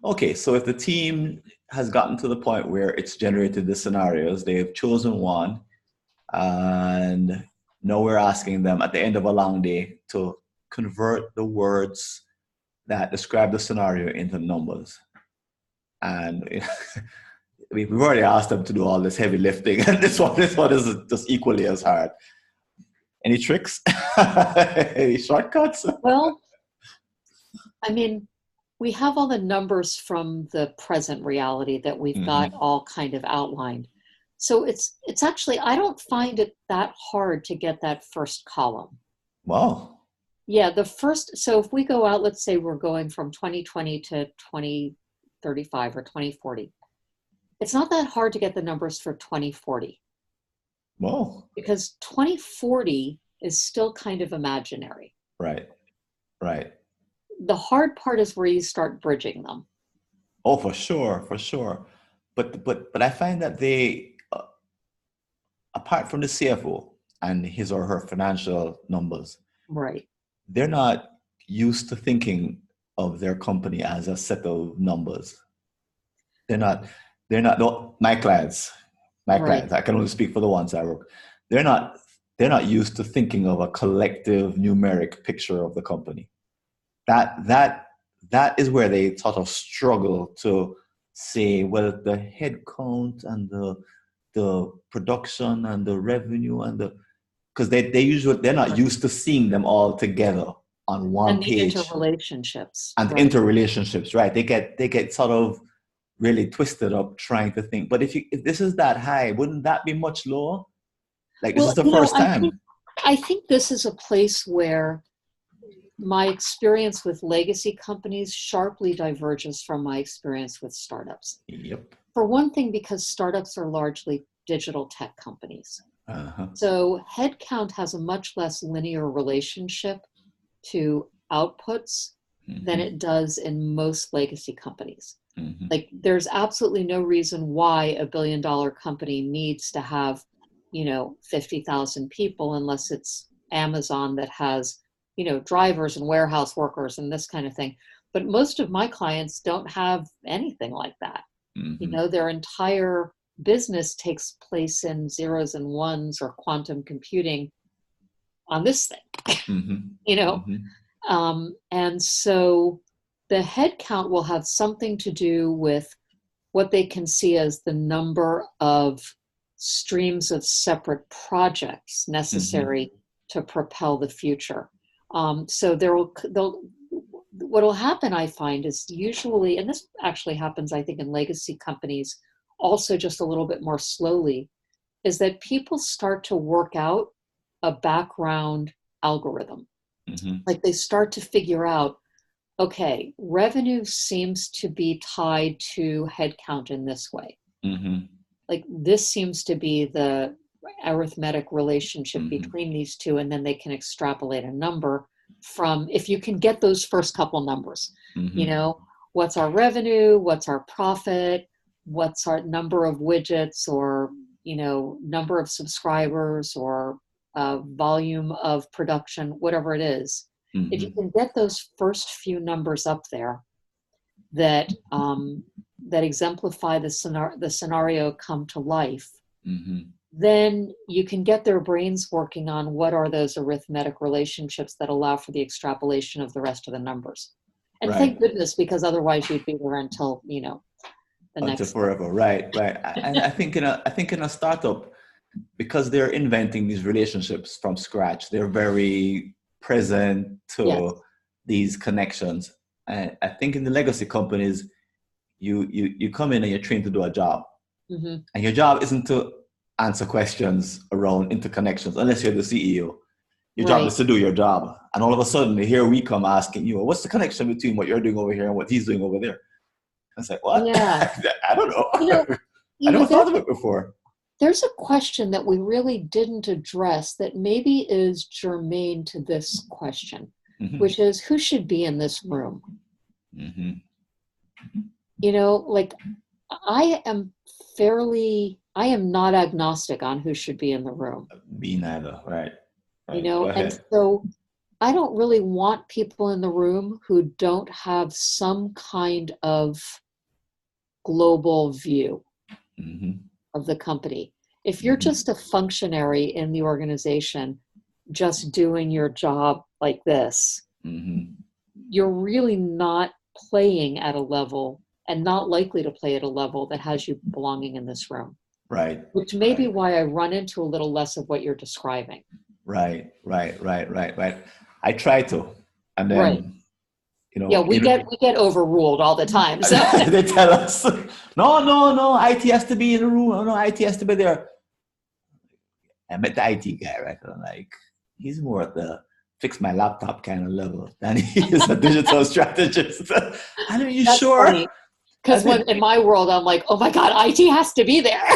Okay, so if the team has gotten to the point where it's generated the scenarios, they've chosen one, and now we're asking them at the end of a long day to convert the words that describe the scenario into numbers. And we've already asked them to do all this heavy lifting, and this one is just equally as hard. Any tricks? Any shortcuts? Well, I mean, we have all the numbers from the present reality that we've got Mm-hmm. all kind of outlined. So it's actually, I don't find it that hard to get that first column. Wow. Yeah, the first, so if we go out, let's say we're going from 2020 to 2035 or 2040, it's not that hard to get the numbers for 2040 Wow. because 2040 is still kind of imaginary. Right. Right. The hard part is where you start bridging them. Oh, for sure, for sure. But I find that they, apart from the CFO and his or her financial numbers, Right. they're not used to thinking of their company as a set of numbers. They're not. They're not. No, my clients. My Right. clients. I can only speak for the ones I work. They're not. They're not used to thinking of a collective numeric picture of the company. That is where they sort of struggle to say, well, the head count and the production and the revenue and the, because they usually they're not used to seeing them all together on one And the page, interrelationships. and Right. interrelationships, right? They get sort of really twisted up trying to think. But if this is that high, wouldn't that be much lower? Like, this is Well, the first time. I think this is a place where my experience with legacy companies sharply diverges from my experience with startups. Yep. For one thing, because startups are largely digital tech companies. Uh-huh. So headcount has a much less linear relationship to outputs than Mm-hmm. it does in most legacy companies. Mm-hmm. Like there's absolutely no reason why $1 billion company needs to have, 50,000 people unless it's Amazon that has, drivers and warehouse workers and this kind of thing. But most of my clients don't have anything like that. Mm-hmm. Their entire business takes place in zeros and ones or quantum computing on this thing, Mm-hmm. you know? Mm-hmm. And so the head count will have something to do with what they can see as the number of streams of separate projects Mm-hmm. necessary to propel the future. So what will happen, I find, is usually, and this actually happens, I think, in legacy companies also just a little bit more slowly, is that people start to work out a background algorithm. Mm-hmm. Like they start to figure out, okay, revenue seems to be tied to headcount in this way. Mm-hmm. Like this seems to be the arithmetic relationship Mm-hmm. between these two, and then they can extrapolate a number from, if you can get those first couple numbers, you Mm-hmm. know, what's our revenue, what's our profit, what's our number of widgets, or, number of subscribers, or volume of production, whatever it is. If you Mm-hmm. can get those first few numbers up there that that exemplify the scenario come to life, Mm-hmm. then you can get their brains working on what are those arithmetic relationships that allow for the extrapolation of the rest of the numbers. And Right. thank goodness, because otherwise you'd be there until, the Until next. forever. Right. Right. And I think in a startup, because they're inventing these relationships from scratch, they're very present Yes. to these connections. And I think in the legacy companies, you come in and you're trained to do a job. Hmm. And your job isn't to answer questions around interconnections unless you're the CEO. Your job Right. is to do your job. And all of a sudden, here we come asking you, what's the connection between what you're doing over here and what he's doing over there? I was like, what? Yeah. I don't You know, know. I never there, thought of it before. there's a question that we really didn't address that maybe is germane to this question, Mm-hmm. which is who should be in this room? Mm-hmm. Like I am not agnostic on who should be in the room, Me neither. Right. Right. Go and ahead. so I don't really want people in the room who don't have some kind of global view Mm-hmm. of the company. If you're Mm-hmm. just a functionary in the organization, just doing your job like this, Mm-hmm. you're really not playing at a level and not likely to play at a level that has you belonging in this room, Right. which may be Right. why I run into a little less of what you're describing. Right. Right. Right. Right. Right. I try to, and Right. then Yeah, we get overruled all the time. So they tell us, no, no, no, IT has to be in the room. No, IT has to be there. I met the IT guy, right? And I'm like, he's more at the fix my laptop kind of level than he is a digital strategist. I mean, you that's sure? funny. I Because when said, in my world, I'm like, oh my God, IT has to be there.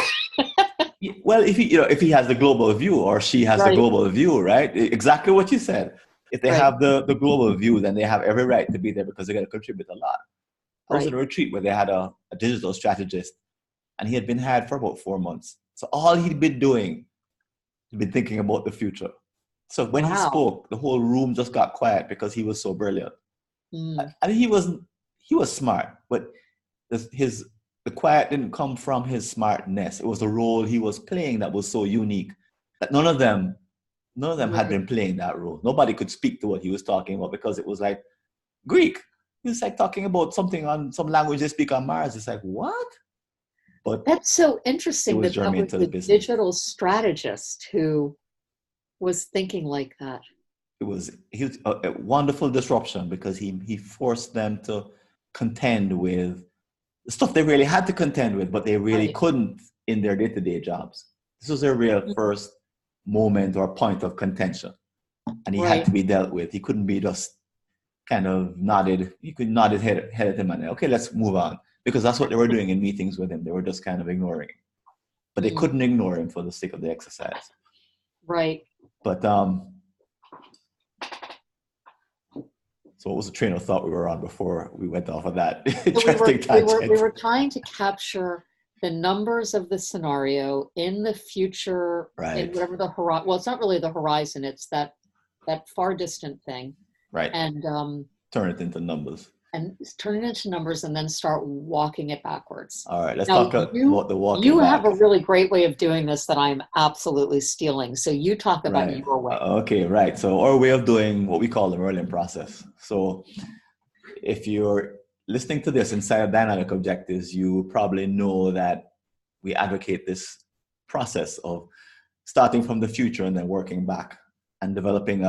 well, if if he has the global view or she has the Right, global view, right? Exactly what you said. If they right, have the global view, then they have every right to be there because they're going to contribute a lot. I was in right. a retreat where they had a digital strategist, and he had been hired for about 4 months. So all he'd been doing, he'd been thinking about the future. So when he Wow. spoke, the whole room just got quiet because he was so brilliant. Mm, I mean, he was smart, but his the quiet didn't come from his smartness. It was the role he was playing that was so unique that none of them had right. been playing that role. Nobody could speak to what he was talking about because it was like Greek. He was like talking about something on some language they speak on Mars. It's like, what? But That's so it interesting was that that germane was to the the business. digital strategist who was thinking like that. He was a wonderful disruption because he forced them to contend with the stuff they really had to contend with, but they really Right. couldn't in their day-to-day jobs. This was their real Mm, first moment or point of contention, and he had right. to be dealt with. He couldn't be just kind of nodded. He could nod his head at him and okay, let's move on, because that's what they were doing in meetings with him. They were just kind of ignoring him, but they Mm, couldn't ignore him for the sake of the exercise. right. But so what was the train of thought we were on before we went off of that So we were interesting we were we tangent? were trying to capture the numbers of the scenario in the future, in Right, whatever the horizon. Well, it's not really the horizon; it's that far distant thing, right. and Turn it into numbers. turn it into numbers, and then start walking it backwards. All right, let's Now, talk about the walking you have a back. really great way of doing this that I'm absolutely stealing. So you talk about Right. your way. Okay, right. So our way of doing what we call the Merlin process. So if you're listening to this inside of dynamic objectives, you probably know that we advocate this process of starting from the future and then working back and developing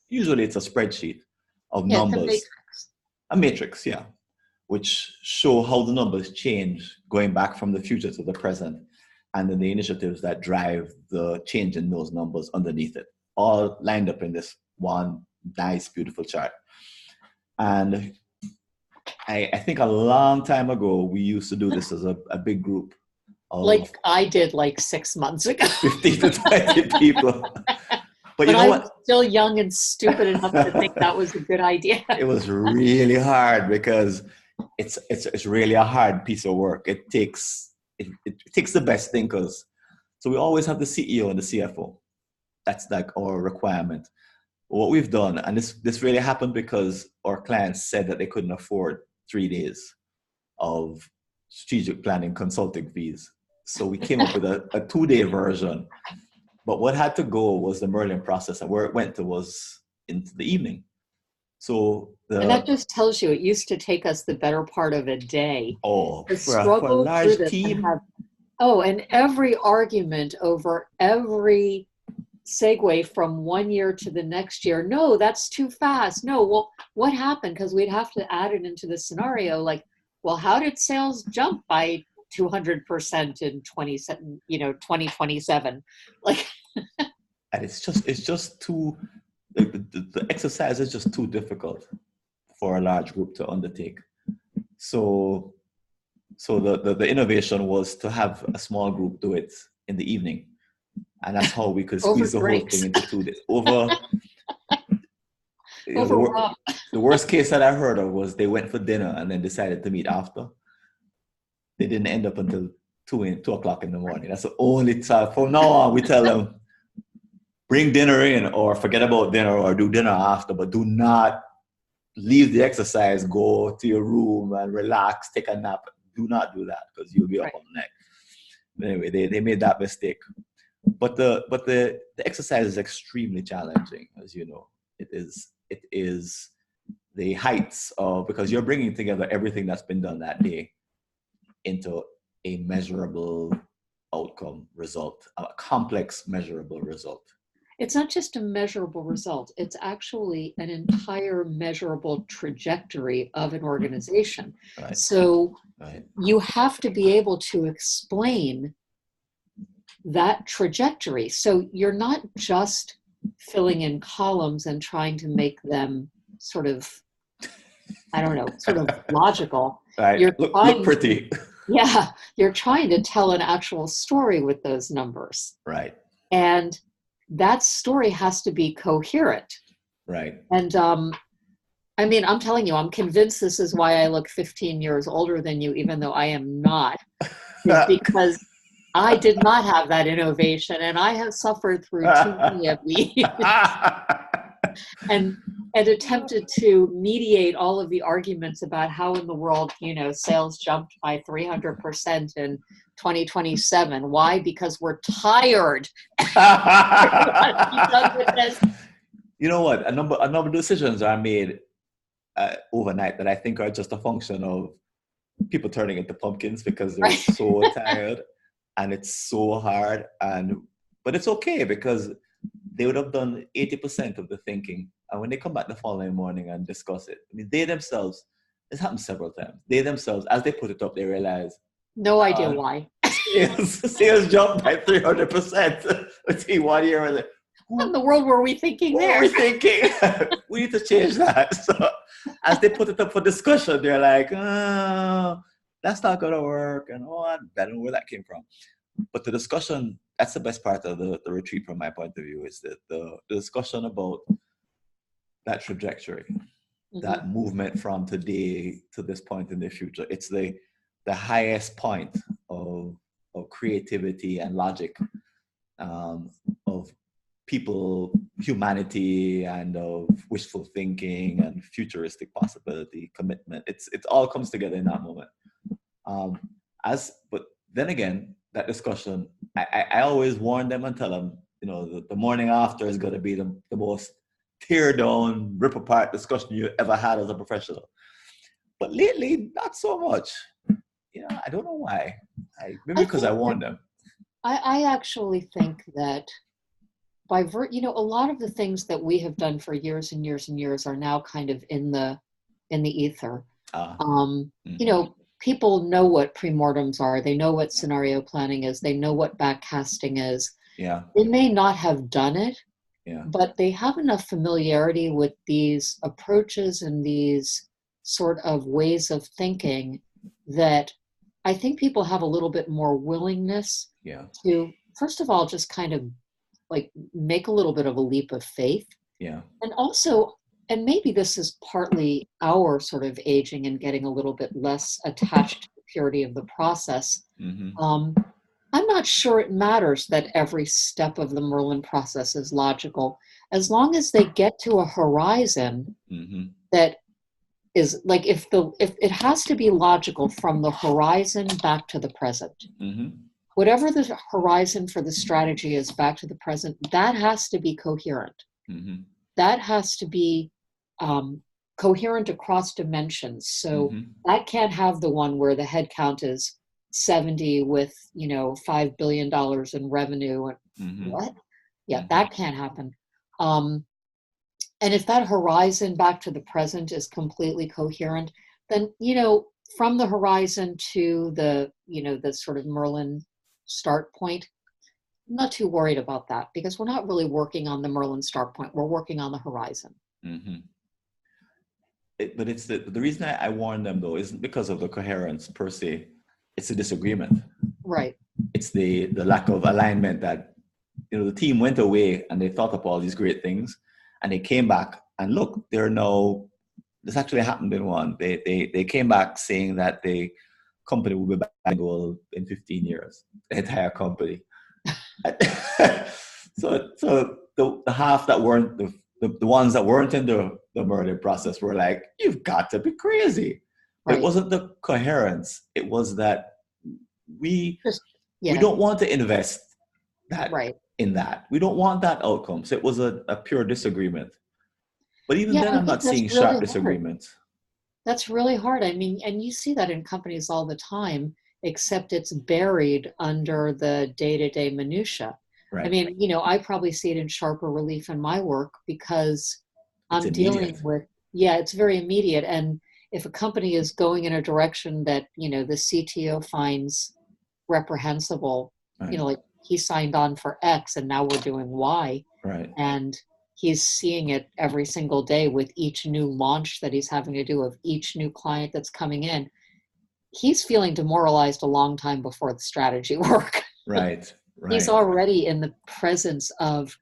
usually it's a spreadsheet of Yeah, it's a numbers, matrix. a matrix, yeah, which show how the numbers change going back from the future to the present, and then the initiatives that drive the change in those numbers underneath it, all lined up in this one nice, beautiful chart. And I think a long time ago, we used to do this as a big group of Like I did like 6 months ago. 15 to 20 people. But you But know I was what? still young and stupid enough to think that was a good idea. It was really hard because it's really a hard piece of work. It takes the best thinkers. So we always have the CEO and the CFO. That's like our requirement. What we've done, and this really happened because our clients said that they couldn't afford 3 days of strategic planning consulting fees. So we came up with a 2-day version. But what had to go was the Merlin process, and where it went to was into the evening. So And that the just tells you it used to take us the better part of a day to for a struggle through large this and have, team, oh, and every argument over every segue from one year to the next year. No, that's too fast. No, well, what happened? Because we'd have to add it into the scenario. Like, well, how did sales jump by 200% in 2027? Like, and it's just too the exercise is just too difficult for a large group to undertake. So the innovation was to have a small group do it in the evening, and that's how we could over squeeze the whole thing drinks, into 2 days. Over, over rum. the worst case that I heard of was they went for dinner and then decided to meet after. They didn't end up until 2 o'clock in the morning. That's the only time. From now on, we tell them bring dinner in or forget about dinner or do dinner after, but do not leave the exercise, go to your room and relax, take a nap. Do not do that because you'll be up Right. all night. But anyway, they made that mistake. But the exercise is extremely challenging, as you know. It is the heights of, because you're bringing together everything that's been done that day into a measurable outcome result, a complex measurable result. It's not just a measurable result, it's actually an entire measurable trajectory of an organization. Right. So Right. you have to be able to explain that trajectory. So you're not just filling in columns and trying to make them sort of, I don't know, sort of logical. Right. You're Look pretty. You're trying to tell an actual story with those numbers. Right. And that story has to be coherent. Right. And I mean, I'm telling you, I'm convinced this is why I look 15 years older than you, even though I am not, is because I did not have that innovation, and I have suffered through too many of these and attempted to mediate all of the arguments about how in the world, sales jumped by 300% in 2027. Why? Because we're tired. You know what? A number of decisions are made overnight that I think are just a function of people turning into pumpkins because they're so tired and it's so hard. But it's okay because they would have done 80% of the thinking. And when they come back the following morning and discuss it, I mean, they themselves, this happened several times. They themselves, as they put it up, they realize. No idea why. Sales jumped by 300%. Let's see, 1 year. What in the world were we thinking there? What were we thinking? We need to change that. So as they put it up for discussion, they're like, oh, that's not going to work. And I don't know where that came from. But the discussion, that's the best part of the retreat from my point of view, is that the discussion about that trajectory, that movement from today to this point in the future. It's the highest point of creativity and logic, of people, humanity, and of wishful thinking and futuristic possibility, commitment. It all comes together in that moment. But then again, that discussion, I always warn them and tell them, the morning after is going to be the most tear down, rip apart discussion you ever had as a professional. But lately, not so much. I don't know why. Maybe because I warned them. I actually think that a lot of the things that we have done for years and years and years are now kind of in the ether. People know what pre-mortems are. They know what scenario planning is. They know what backcasting is. Yeah. They may not have done it, yeah, but they have enough familiarity with these approaches and these sort of ways of thinking that I think people have a little bit more willingness to, first of all, just kind of like make a little bit of a leap of faith. Yeah. And also, and maybe this is partly our sort of aging and getting a little bit less attached to the purity of the process. I'm not sure it matters that every step of the Merlin process is logical, as long as they get to a horizon that is like, if it has to be logical from the horizon back to the present. Whatever the horizon for the strategy is back to the present, that has to be coherent. That has to be coherent across dimensions. So that can't have the one where the head count is 70 with, $5 billion in revenue. What? Yeah, that can't happen. And if that horizon back to the present is completely coherent, then, from the horizon to the sort of Merlin start point, I'm not too worried about that because we're not really working on the Merlin start point. We're working on the horizon. But it's the reason I warn them, though, isn't because of the coherence per se. It's a disagreement. Right. It's the lack of alignment that, the team went away and they thought up all these great things and they came back and look, this actually happened in one. They came back saying that the company will be back in goal in 15 years, the entire company. So the half that weren't the ones that weren't in the Merlin process were like, you've got to be crazy. But it Right. wasn't the coherence. It was that we Yeah. don't want to invest that Right. in that. We don't want that outcome. So it was a pure disagreement. But even Yeah, then, I I'm think not that's seeing really sharp hard. disagreements. That's really hard. I mean, and you see that in companies all the time, except it's buried under the day-to-day minutia. I Right. mean, I probably see it in sharper relief in my work because It's I'm dealing immediate. with, yeah, it's very immediate. And if a company is going in a direction that, the CTO finds reprehensible, Right. like he signed on for X and now we're doing Y, Right. and he's seeing it every single day with each new launch that he's having to do of each new client that's coming in. He's feeling demoralized a long time before the strategy work. Right. He's Right. already in the presence of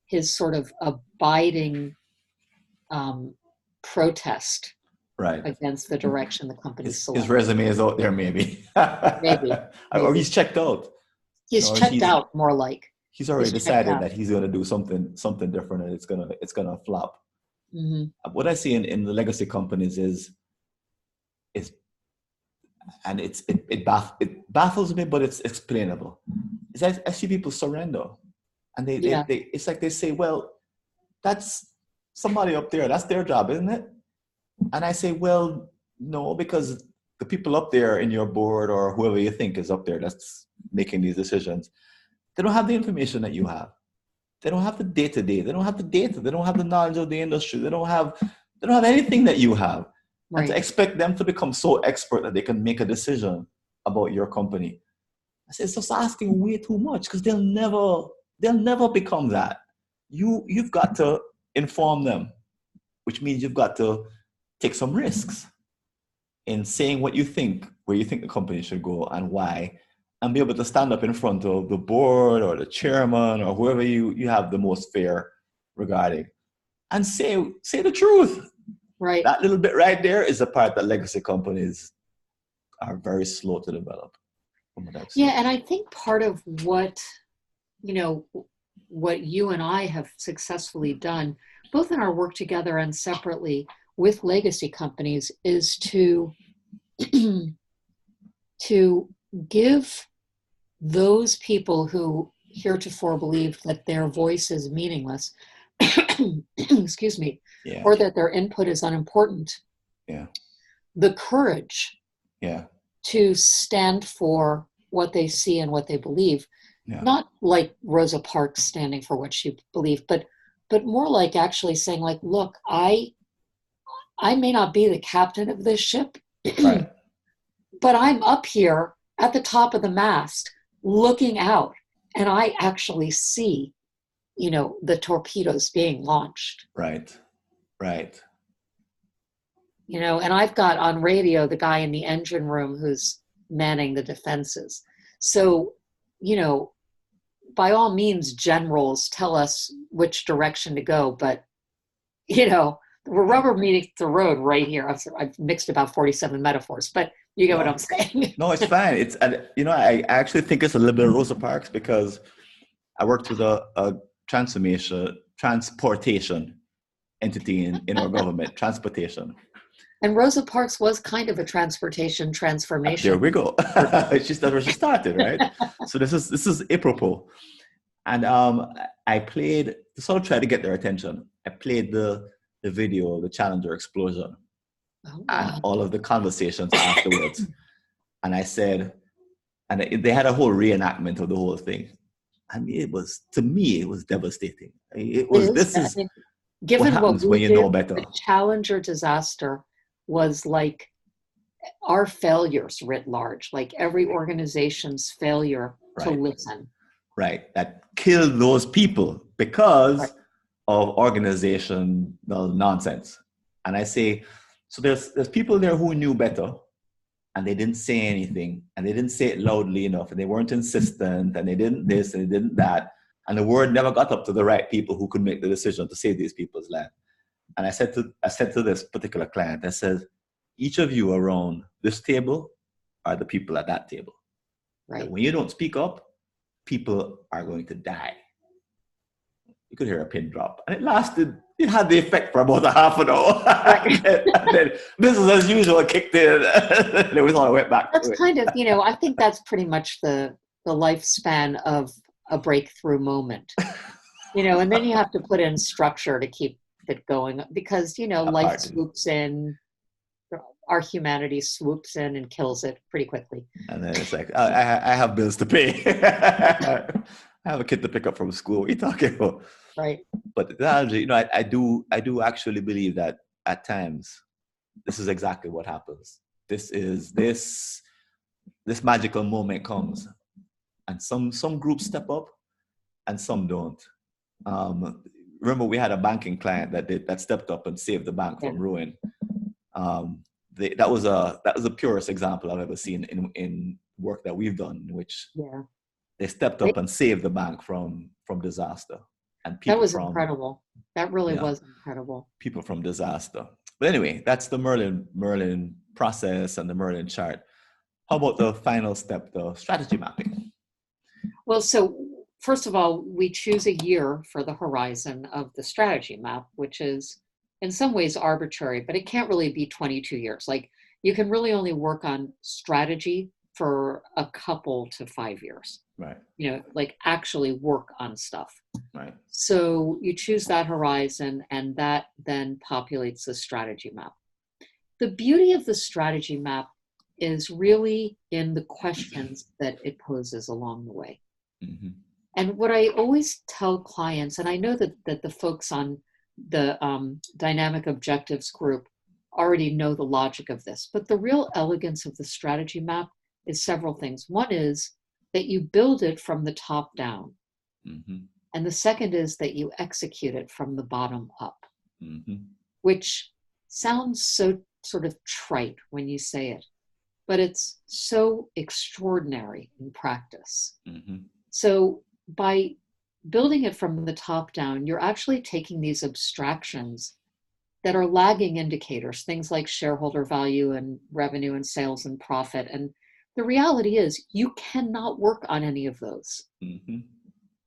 his sort of abiding protest Right. against the direction the company's His selected. resume is out there, maybe. Maybe, Or he's maybe. checked out. He's Or checked out, more like. he's already He's checked decided out. that he's going to do something different, and it's gonna flop. Hmm. What I see in the legacy companies is and it baffles me, but it's explainable. Is I see people surrender, and Yeah, they it's like they say, well, that's somebody up there, that's their job, isn't it? And I say, well, no, because the people up there in your board or whoever you think is up there that's making these decisions, they don't have the information that you have. They don't have the day-to-day. They don't have the data. They don't have the knowledge of the industry. They don't have anything that you have. And to right. expect them to become so expert that they can make a decision about your company, I say it's just asking way too much, because they'll never become that. You've got to inform them, which means you've got to take some risks in saying what you think, where you think the company should go and why, and be able to stand up in front of the board or the chairman or whoever you have the most fear regarding, and say the truth. Right. That little bit right there is the part that legacy companies are very slow to develop, from what I've Yeah, seen. and I think part of you know, what you and I have successfully done, both in our work together and separately with legacy companies, is to to give those people who heretofore believed that their voice is meaningless, excuse me, Yeah, or that their input is unimportant, yeah, the courage yeah, to stand for what they see and what they believe. yeah, Not like Rosa Parks standing for what she believed, but more like actually saying, like, look, I may not be the captain of this ship, right, but I'm up here at the top of the mast looking out, and I actually see, the torpedoes being launched. right, right, And I've got on radio the guy in the engine room who's manning the defenses. So, you know, by all means, generals tell us which direction to go, but, we're rubber meets the road right here. I've mixed about 47 metaphors, but you get what I'm no, saying. no, it's fine. I actually think it's a little bit of Rosa Parks, because I worked with a transportation entity in our government, transportation. And Rosa Parks was kind of a transportation There we transformation. go. That's where she started, right? So this is apropos. And I played to sort of try to get their attention. I played the video of the Challenger explosion Oh, and wow. all of the conversations afterwards. And I said, and they had a whole reenactment of the whole thing. I mean, to me, it was devastating. It is. This I is mean, what given what happens when we you did, know better. the Challenger disaster was like our failures writ large, like every organization's failure to Right, listen. right. That killed those people Right. because of organizational nonsense. And I say, so there's people there who knew better, and they didn't say anything, and they didn't say it loudly enough, and they weren't insistent, and they didn't this and they didn't that, and the word never got up to the right people who could make the decision to save these people's land. And I said to this particular client, I said, each of you around this table are the people at that table. And Right. when you don't speak up, people are going to die. you could hear a pin drop. And it had the effect for about a half an hour. Right. And then business as usual kicked in. And it was all went back. That's kind of, I think that's pretty much the lifespan of a breakthrough moment. And then you have to put in structure to keep it going because, life swoops in, our humanity swoops in and kills it pretty quickly. And then it's like, I have bills to pay. I have a kid to pick up from school. What are you talking about? Right. But I do actually believe that at times this is exactly what happens. This magical moment comes, and some groups step up, and some don't. Remember, we had a banking client that stepped up and saved the bank from ruin. That was the purest example I've ever seen in work that we've done, in which they stepped up and saved the bank from disaster. And that was incredible. That really was incredible. People from disaster. But anyway, that's the Merlin process and the Merlin chart. How about the final step, the strategy mapping? Well, so first of all, we choose a year for the horizon of the strategy map, which is in some ways arbitrary, but it can't really be 22 years. Like you can really only work on strategy for a couple to 5 years. Right. Like actually work on stuff. Right. So you choose that horizon, and that then populates the strategy map. The beauty of the strategy map is really in the questions that it poses along the way. Mm-hmm. And what I always tell clients, and I know that the folks on the dynamic objectives group already know the logic of this, but the real elegance of the strategy map is several things. One is that you build it from the top down. Mm-hmm. And the second is that you execute it from the bottom up, mm-hmm. which sounds so sort of trite when you say it, but it's so extraordinary in practice. Mm-hmm. So by building it from the top down, you're actually taking these abstractions that are lagging indicators, things like shareholder value and revenue and sales and profit. And the reality is you cannot work on any of those. Mm-hmm.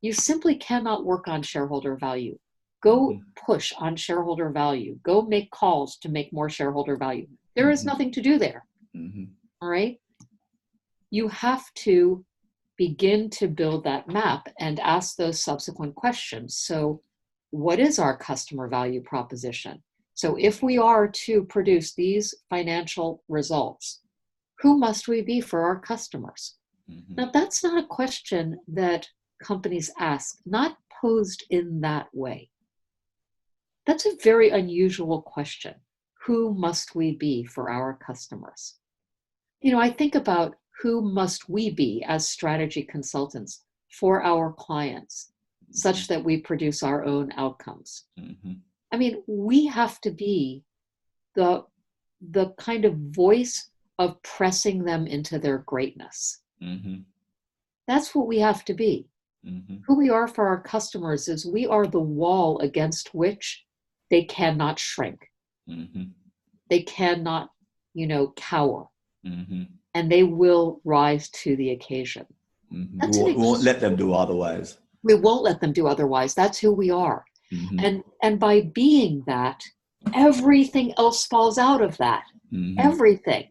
You simply cannot work on shareholder value. Go push on shareholder value. Go make calls to make more shareholder value. There is nothing to do there. Mm-hmm. All right? You have to begin to build that map and ask those subsequent questions. So what is our customer value proposition? So if we are to produce these financial results, who must we be for our customers? Mm-hmm. Now, that's not a question that companies ask, not posed in that way. That's a very unusual question. Who must we be for our customers? I think about who must we be as strategy consultants for our clients, such that we produce our own outcomes. Mm-hmm. I mean, we have to be the kind of voice of pressing them into their greatness. Mm-hmm. That's what we have to be. Mm-hmm. Who we are for our customers is we are the wall against which they cannot shrink. Mm-hmm. They cannot, cower. Mm-hmm. And they will rise to the occasion. Mm-hmm. We won't let them do otherwise. We won't let them do otherwise. That's who we are. Mm-hmm. And by being that, everything else falls out of that. Mm-hmm. Everything.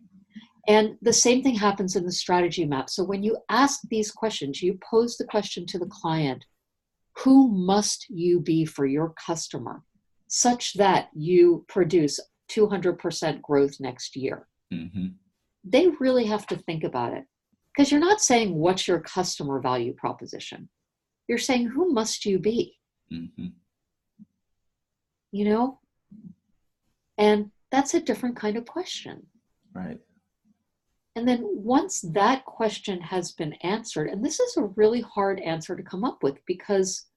And the same thing happens in the strategy map. So when you ask these questions, you pose the question to the client, who must you be for your customer such that you produce 200% growth next year? Mm-hmm. They really have to think about it, because you're not saying what's your customer value proposition. You're saying, who must you be? Mm-hmm. And that's a different kind of question. Right. And then once that question has been answered, and this is a really hard answer to come up with, because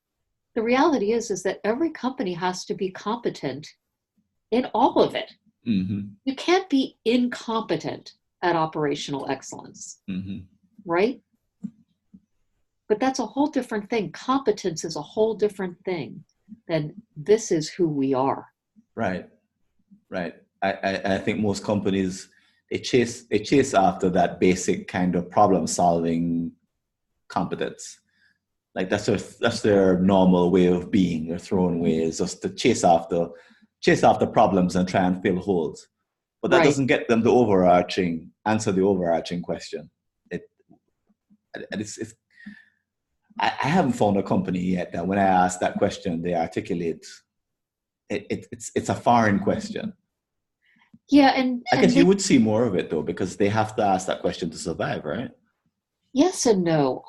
the reality is that every company has to be competent in all of it. Mm-hmm. You can't be incompetent at operational excellence, right? But that's a whole different thing. Competence is a whole different thing than this is who we are. Right. I think most companies, they chase after that basic kind of problem solving competence. Like that's their normal way of being. Their thrown way is just to chase after problems and try and fill holes. But that Right. doesn't get them answer the overarching question. It and it's I haven't found a company yet that when I ask that question, they articulate it's a foreign question. Yeah, I guess and you they, would see more of it though, because they have to ask that question to survive, right? yes and no.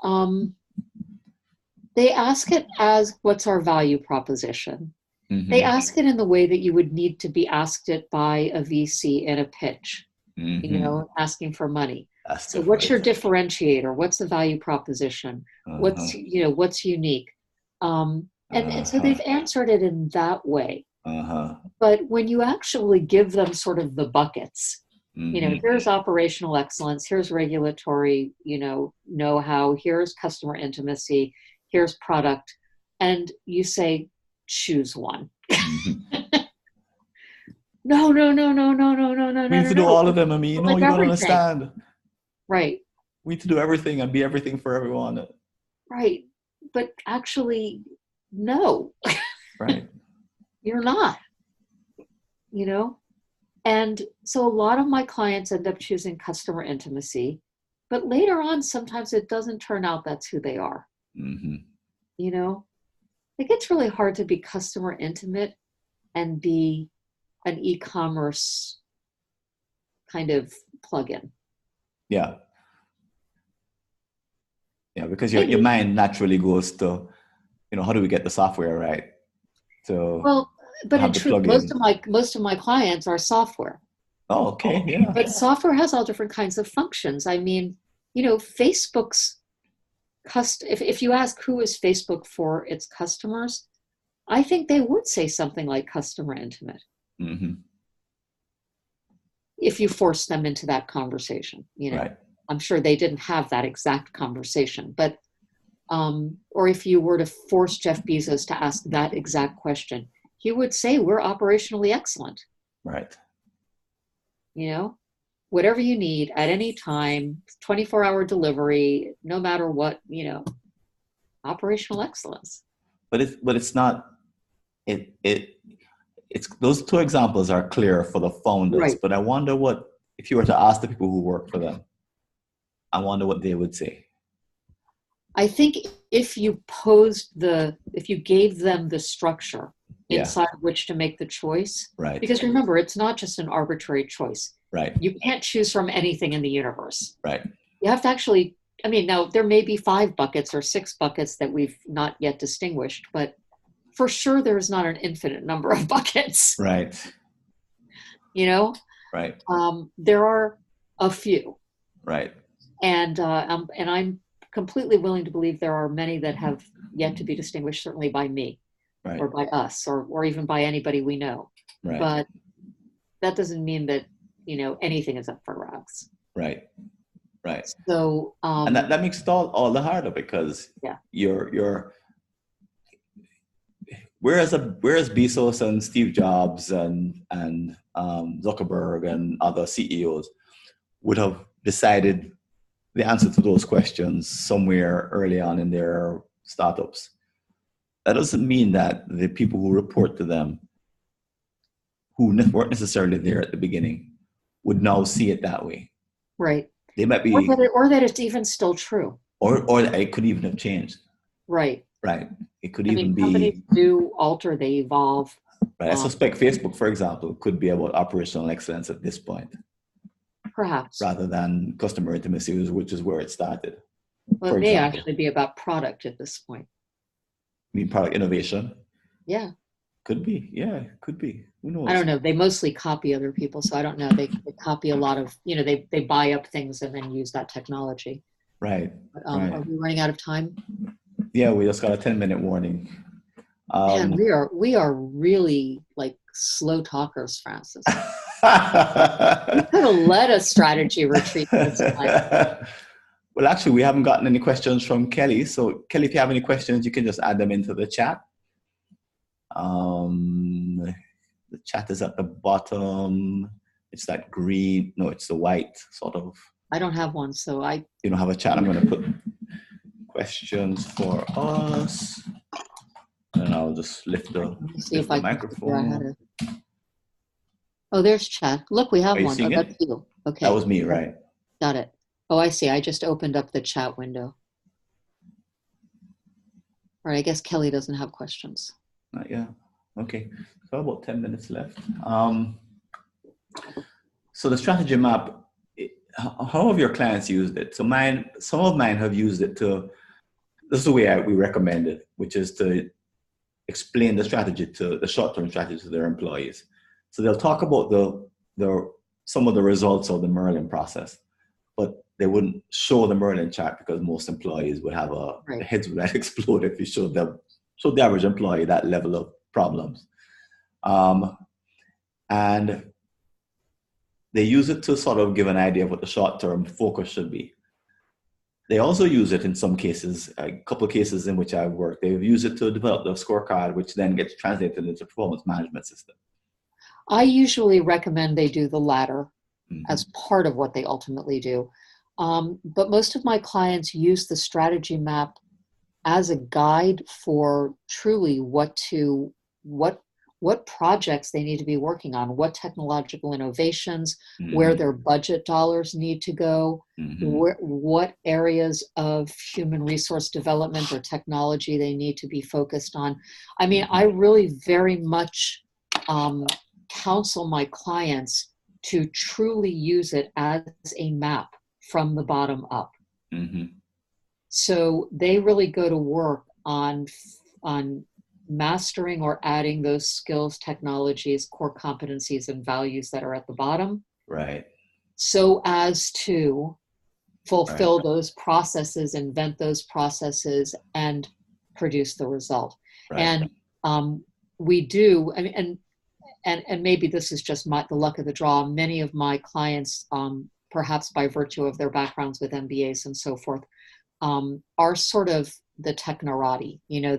They ask it as what's our value proposition. They Mm-hmm. ask it in the way that you would need to be asked it by a VC in a pitch, Mm-hmm. asking for money. That's So what's different. your differentiator? What's the value proposition? Uh-huh. What's unique? And so Uh-huh. they've answered it in that way. Uh-huh. But when you actually give them sort of the buckets, Mm-hmm. here's operational excellence, here's regulatory, know-how, here's customer intimacy, here's product, and you say, choose one. Mm-hmm. No, no, no, no, no, no, no, no, We no, need no, to do no. all of them. I mean, no, Like you don't everything. understand. Right, We need to do everything and be everything for everyone. right. But actually, no, Right. you're not, you know? And so a lot of my clients end up choosing customer intimacy, but later on, sometimes it doesn't turn out that's who they are, Mm-hmm. you know? It gets really hard to be customer intimate and be an e-commerce kind of plugin. Yeah. Yeah, because your Maybe. mind naturally goes to, how do we get the software right to Well, but in have the truth, most plugin? of my clients are software. Oh, okay. Yeah. But software has all different kinds of functions. I mean, Facebook's if you ask who is Facebook for its customers, I think they would say something like customer intimate Mm-hmm. if you force them into that conversation. Right. I'm sure they didn't have that exact conversation, but or if you were to force Jeff Bezos to ask that exact question, he would say we're operationally excellent. Right. Whatever you need at any time, 24-hour delivery, no matter what, operational excellence. But it's not it's those two examples are clear for the founders. Right. But I wonder what if you were to ask the people who work for them, I wonder what they would say. I think if you gave them the structure Yeah. inside which to make the choice, Right. because remember, it's not just an arbitrary choice. Right. You can't choose from anything in the universe. Right. You have to actually, now there may be 5 buckets or 6 buckets that we've not yet distinguished, but for sure there's not an infinite number of buckets. Right. Right. There are a few. Right. And I'm completely willing to believe there are many that have yet to be distinguished, certainly by me, Right. or by us, or even by anybody we know. Right. But that doesn't mean that anything is up for grabs. Right. Right. So and that makes it all the harder because yeah. you're whereas Bezos and Steve Jobs and Zuckerberg and other CEOs would have decided the answer to those questions somewhere early on in their startups. That doesn't mean that the people who report to them, who weren't necessarily there at the beginning, would now see it that way. Right. They might be, or that it's even still true. Or that it could even have changed. Right. Right. It could even be. Companies do alter, they evolve. Right. I suspect Facebook, for example, could be about operational excellence at this point. Perhaps. Rather than customer intimacy, which is where it started. Well, it may actually be about product at this point. You mean product innovation? Yeah. Could be. Yeah, could be. Who knows? I don't know. They mostly copy other people, so I don't know. They copy a lot of, they buy up things and then use that technology. Right. But, right. Are we running out of time? Yeah, we just got a 10-minute warning. Man, we are really like slow talkers, Francis. We could have led a strategy retreat this time. Well, actually, we haven't gotten any questions from Kelly. So, Kelly, if you have any questions, you can just add them into the chat. The chat is at the bottom. It's that green. No, it's the white sort of. I don't have one, so You don't have a chat. I'm going to put questions for us. And I'll just lift Let me see if the I can figure out how microphone. to. Oh, there's chat. Look, we have Are you one. Oh, seeing that's it? you. Okay. That was me, right? Got it. Oh, I see. I just opened up the chat window. All right, I guess Kelly doesn't have questions. Yeah. Okay. So about 10 minutes left. So the strategy map, how have your clients used it? So some of mine have used it to, this is the way we recommend it, which is to explain the strategy the short-term strategy to their employees. So they'll talk about some of the results of the Merlin process, but they wouldn't show the Merlin chart because most employees would have their heads would explode if you showed the average employee that level of problems. And they use it to sort of give an idea of what the short-term focus should be. They also use it in some cases, a couple of cases in which I've worked, they've used it to develop the scorecard, which then gets translated into performance management system. I usually recommend they do the latter as part of what they ultimately do. But most of my clients use the strategy map as a guide for truly what projects they need to be working on, what technological innovations, where their budget dollars need to go, what areas of human resource development or technology they need to be focused on. I mean, I really very much counsel my clients to truly use it as a map from the bottom up. So they really go to work on mastering or adding those skills, technologies, core competencies, and values that are at the bottom. Right. So as to fulfill those processes, invent those processes, and produce the result. Right. And we do, I mean, and maybe this is just the luck of the draw. Many of my clients, perhaps by virtue of their backgrounds with MBAs and so forth, are sort of the technorati. You know,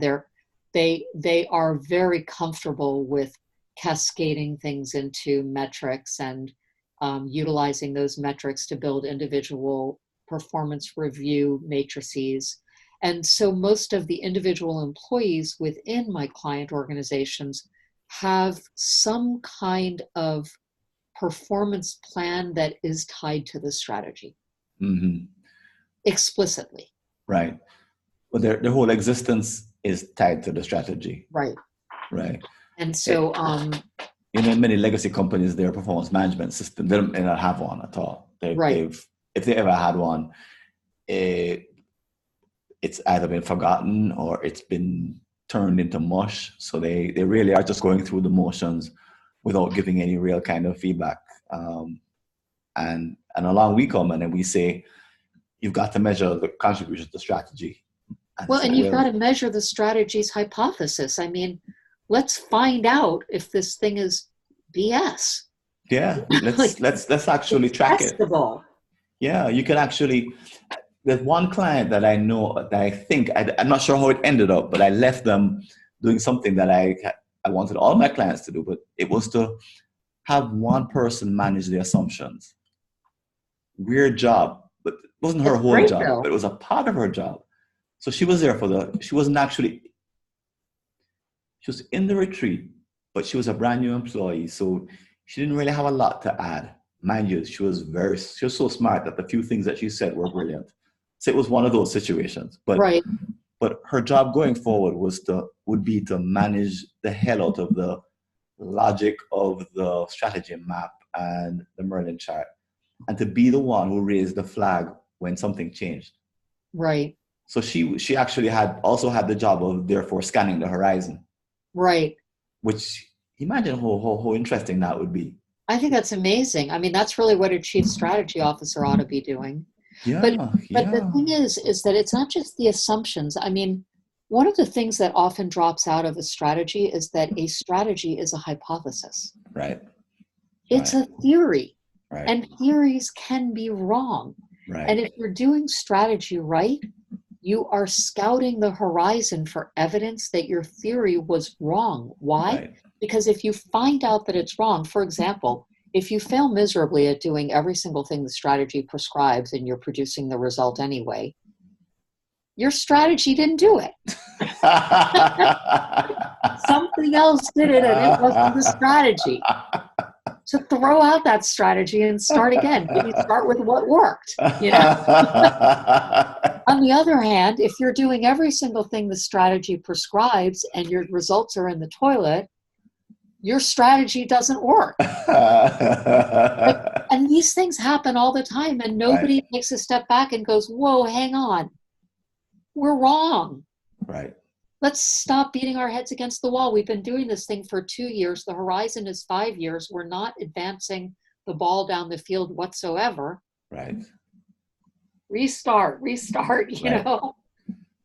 they are very comfortable with cascading things into metrics and utilizing those metrics to build individual performance review matrices. And so most of the individual employees within my client organizations have some kind of performance plan that is tied to the strategy explicitly. Right. But their whole existence is tied to the strategy. Right. Right. And so, in many legacy companies, their performance management system, they don't have one at all. If they ever had one, it's either been forgotten or it's been turned into mush. So they really are just going through the motions without giving any real kind of feedback. And along we come and then we say, you've got to measure the contribution to strategy. And you've got to measure the strategy's hypothesis. I mean, let's find out if this thing is BS. Yeah, let's actually track it. Yeah, you can actually. There's one client that I know that I think I'm not sure how it ended up, but I left them doing something that I wanted all my clients to do, but it was to have one person manage the assumptions. Weird job, but it wasn't her whole job, but it was a part of her job. So she was there she was in the retreat, but she was a brand new employee. So she didn't really have a lot to add. Mind you, she was so smart that the few things that she said were brilliant. So it was one of those situations. But her job going forward would be to manage the hell out of the logic of the strategy map and the Merlin chart, and to be the one who raised the flag when something changed. Right. So she actually also had the job of therefore scanning the horizon. Right. Which, imagine how interesting that would be. I think that's amazing. I mean, that's really what a chief strategy officer ought to be doing. Yeah. But the thing is that it's not just the assumptions. I mean, one of the things that often drops out of a strategy is that a strategy is a hypothesis. Right. It's a theory. Right. And theories can be wrong. Right. And if you're doing strategy right, you are scouting the horizon for evidence that your theory was wrong. Why? Right. Because if you find out that it's wrong, for example, if you fail miserably at doing every single thing the strategy prescribes and you're producing the result anyway, your strategy didn't do it. Something else did it, and it wasn't the strategy. So throw out that strategy and start again. Maybe start with what worked, you know? On the other hand, if you're doing every single thing the strategy prescribes and your results are in the toilet, your strategy doesn't work. And these things happen all the time, and nobody takes a step back and goes, whoa, hang on. We're wrong. Right. Let's stop beating our heads against the wall. We've been doing this thing for 2 years. The horizon is 5 years. We're not advancing the ball down the field whatsoever. Right. Restart, you know.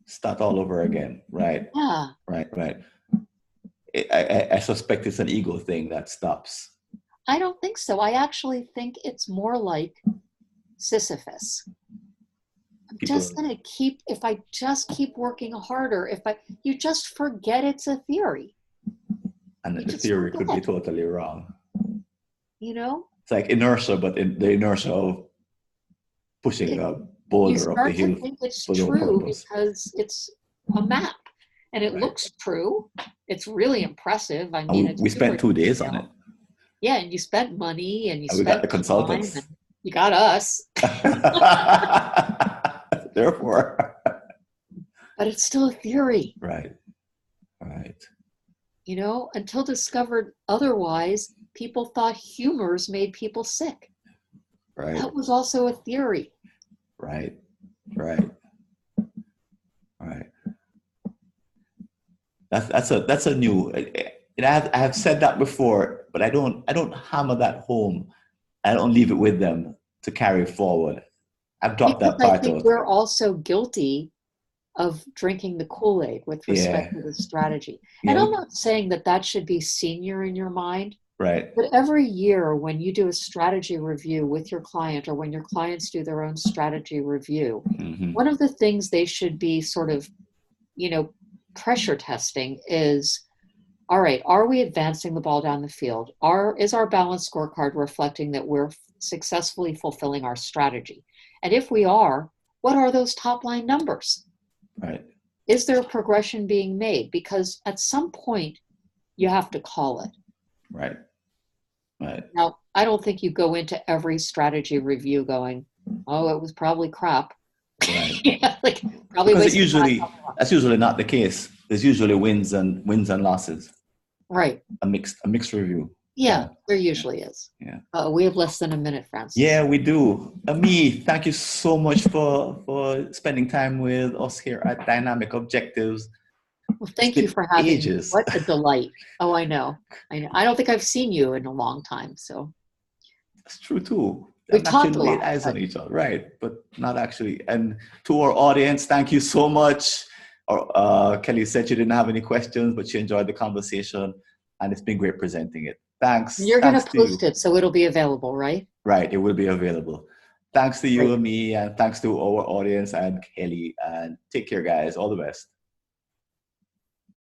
Start all over again. Right. Yeah. Right. I suspect it's an ego thing that stops. I don't think so. I actually think it's more like Sisyphus. If I just keep working harder, you just forget it's a theory. And the theory could be totally wrong. You know? It's like inertia, but in the inertia of pushing a boulder up the hill. You start to think it's true because it's a map. And it looks true. It's really impressive. I mean, we spent 2 days on it. Yeah, and you spent money and we got the consultants. Time, and you got us. Therefore. But it's still a theory. Right. You know, until discovered otherwise, people thought humors made people sick. Right. That was also a theory. Right. That's a new. I have said that before, but I don't hammer that home. I don't leave it with them to carry forward. I've dropped that part I think out. we're also guilty of drinking the Kool-Aid with respect to the strategy. Yeah. And I'm not saying that should be senior in your mind. Right. But every year when you do a strategy review with your client, or when your clients do their own strategy review, one of the things they should be sort of, you know, pressure testing is, all right, are we advancing the ball down the field? Is our balance scorecard reflecting that we're successfully fulfilling our strategy? And if we are, what are those top line numbers? Right. Is there a progression being made? Because at some point you have to call it. Right. Now, I don't think you go into every strategy review going, oh, it was probably crap. Right. Probably because that's usually not the case. There's usually wins and losses. Right. A mixed review. Yeah, there usually is. Yeah. We have less than a minute, Francis. Yeah, we do. Ami, thank you so much for spending time with us here at Dynamic Objectives. Well, thank you for having me. What a delight. Oh, I know. I don't think I've seen you in a long time, so. That's true too. We've talked a lot. Eyes on each other, right? But not actually. And to our audience, thank you so much. Kelly said she didn't have any questions, but she enjoyed the conversation, and it's been great presenting it. Thanks. You're going to post it, so it'll be available, right? Right, it will be available. Thanks to you and me, and thanks to our audience and Kelly. And take care, guys. All the best.